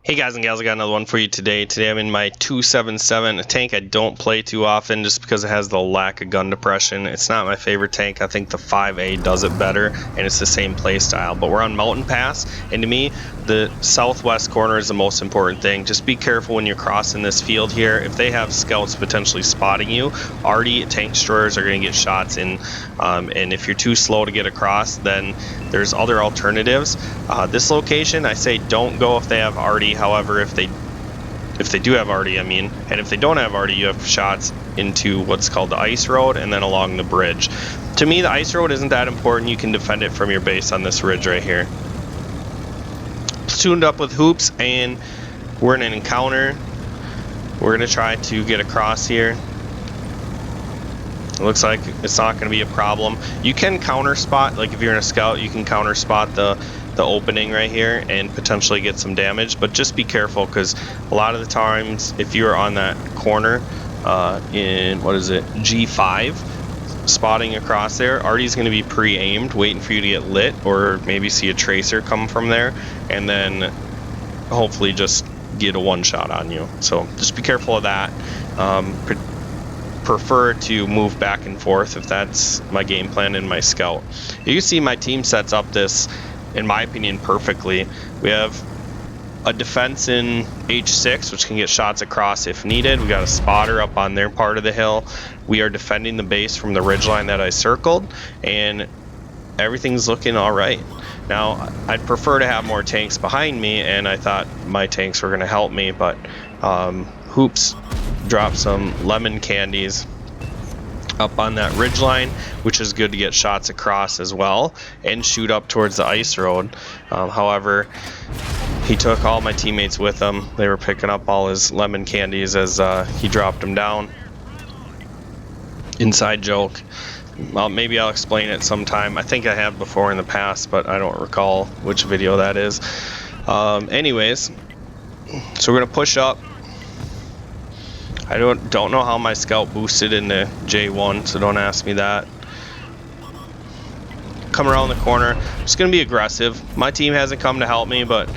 Hey guys and gals, I got another one for you today. Today I'm in my 277, a tank I don't play too often just because it has the lack of gun depression. It's not my favorite tank. I think the 5A does it better, and it's the same play style. But we're on Mountain Pass, and to me, the southwest corner is the most important thing. Just be careful when you're crossing this field here. If they have scouts potentially spotting you, already tank destroyers are going to get shots in, and if you're too slow to get across, then there's other alternatives. This location, I say don't go if they have arty. However, if they do have arty, and if they don't have arty, you have shots into what's called the ice road and then along the bridge. To me, the ice road isn't that important. You can defend it from your base on this ridge right here. Platooned up with hoops, and we're in an encounter. We're gonna try to get across here. It looks like it's not going to be a problem. You can counter spot, like if you're in a scout, you can counter spot the opening right here and potentially get some damage, but just be careful because a lot of the times if you're on that corner in G5 spotting across there, arty's going to be pre-aimed waiting for you to get lit, or maybe see a tracer come from there and then hopefully just get a one shot on you. So just be careful of that. Prefer to move back and forth if that's my game plan in my scout. You can see my team sets up this, in my opinion, perfectly. We have a defense in H6, which can get shots across if needed. We got a spotter up on their part of the hill. We are defending the base from the ridgeline that I circled, and everything's looking all right. Now, I'd prefer to have more tanks behind me, and I thought my tanks were going to help me, but Hoops dropped some lemon candies up on that ridgeline, which is good to get shots across as well and shoot up towards the ice road. However, he took all my teammates with him. They were picking up all his lemon candies as he dropped them down. Inside joke. Well, maybe I'll explain it sometime. I think I have before in the past, but I don't recall which video that is. Anyways, so we're gonna push up. I don't know how my scout boosted into J1, so don't ask me that. Come around the corner. I'm just gonna be aggressive. My team hasn't come to help me, but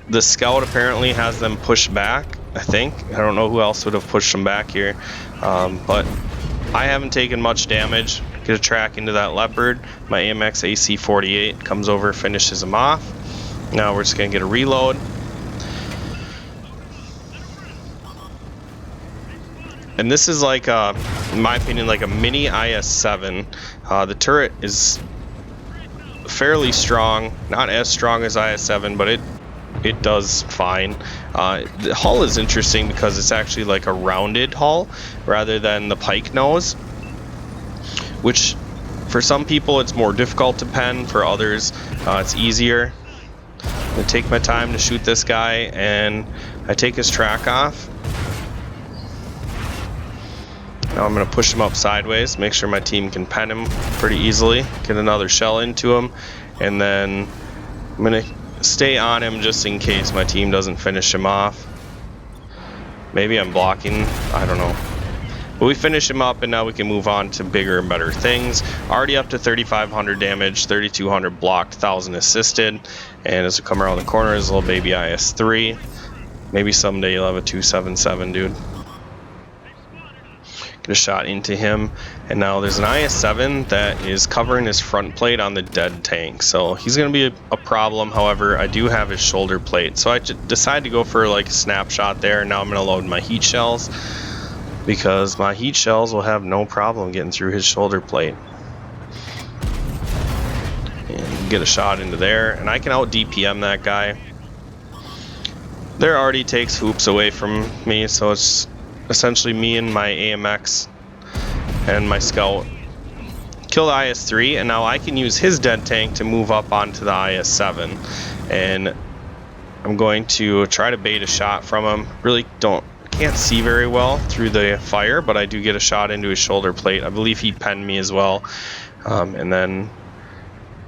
the scout apparently has them pushed back, I think. I don't know who else would have pushed them back here, but I haven't taken much damage. Get a track into that leopard. My AMX AC-48 comes over, finishes him off. Now we're just gonna get a reload. And this is like, in my opinion, like a mini IS7. The turret is fairly strong, not as strong as IS7, but it does fine. The hull is interesting because it's actually like a rounded hull rather than the pike nose, which for some people it's more difficult to pen, for others it's easier. I'm gonna take my time to shoot this guy, and I take his track off. Now I'm going to push him up sideways, make sure my team can pen him pretty easily, get another shell into him, and then I'm going to stay on him just in case my team doesn't finish him off. Maybe I'm blocking, I don't know. But we finish him up, and now we can move on to bigger and better things. Already up to 3,500 damage, 3,200 blocked, 1,000 assisted, and as we come around the corner is a little baby IS3. Maybe someday you'll have a 277, dude. A shot into him, and now there's an IS7 that is covering his front plate on the dead tank, so he's going to be a problem. However, I do have his shoulder plate, so I decided to go for like a snapshot there. Now I'm going to load my heat shells, because my heat shells will have no problem getting through his shoulder plate. And get a shot into there, and I can out DPM that guy. There already takes hoops away from me, so it's essentially me and my AMX and my scout kill the IS3, and now I can use his dead tank to move up onto the IS7, and I'm going to try to bait a shot from him. Really can't see very well through the fire, but I do get a shot into his shoulder plate. I believe he penned me as well, and then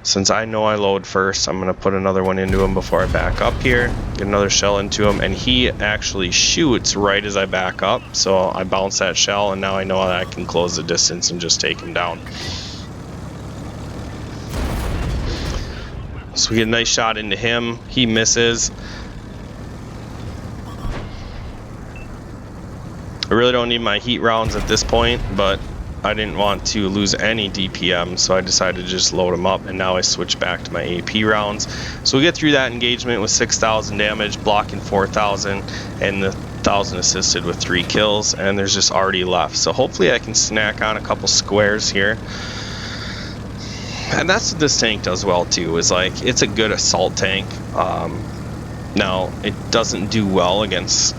since I know I load first, I'm going to put another one into him before I back up here, get another shell into him, and he actually shoots right as I back up, so I bounce that shell, and now I know that I can close the distance and just take him down. So we get a nice shot into him, he misses, I really don't need my heat rounds at this point, but I didn't want to lose any DPM, so I decided to just load them up, and now I switch back to my AP rounds. So we get through that engagement with 6,000 damage, blocking 4,000, and the 1,000 assisted with 3 kills, and there's just already left. So hopefully I can snack on a couple squares here. And that's what this tank does well too, is like, it's a good assault tank. Now, it doesn't do well against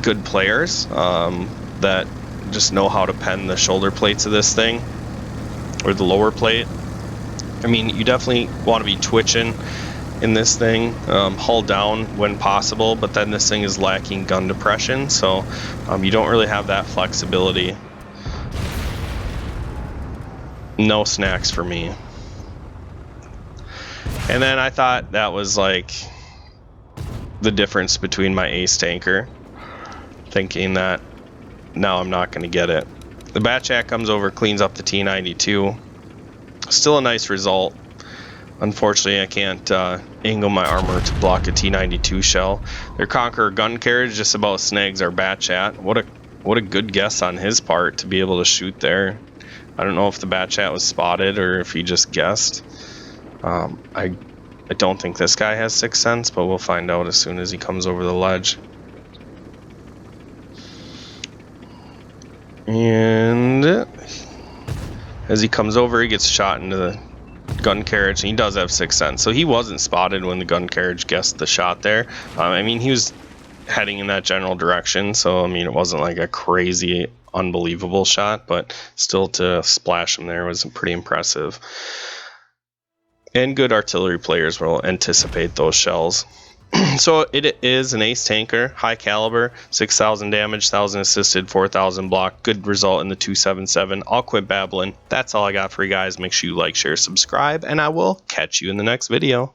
good players that just know how to pen the shoulder plates of this thing, or the lower plate. I mean, you definitely want to be twitching in this thing, hull down when possible, but then this thing is lacking gun depression, so you don't really have that flexibility. No snacks for me. And then I thought that was like the difference between my ace tanker, thinking that now I'm not going to get it. The Batchat comes over, cleans up the T92. Still a nice result. Unfortunately, I can't angle my armor to block a T92 shell. Their Conqueror gun carriage just about snags our Batchat. What a good guess on his part to be able to shoot there. I don't know if the Batchat was spotted or if he just guessed. I don't think this guy has 6th sense, but we'll find out as soon as he comes over the ledge. And as he comes over, he gets shot into the gun carriage, and he does have 6th sense, so he wasn't spotted when the gun carriage guessed the shot there. I mean, he was heading in that general direction, so I mean, it wasn't like a crazy, unbelievable shot, but still to splash him there was pretty impressive. And good artillery players will anticipate those shells. So it is an ace tanker, high caliber, 6,000 damage, 1,000 assisted, 4,000 block. Good result in the 277. I'll quit babbling. That's all I got for you guys. Make sure you like, share, subscribe, and I will catch you in the next video.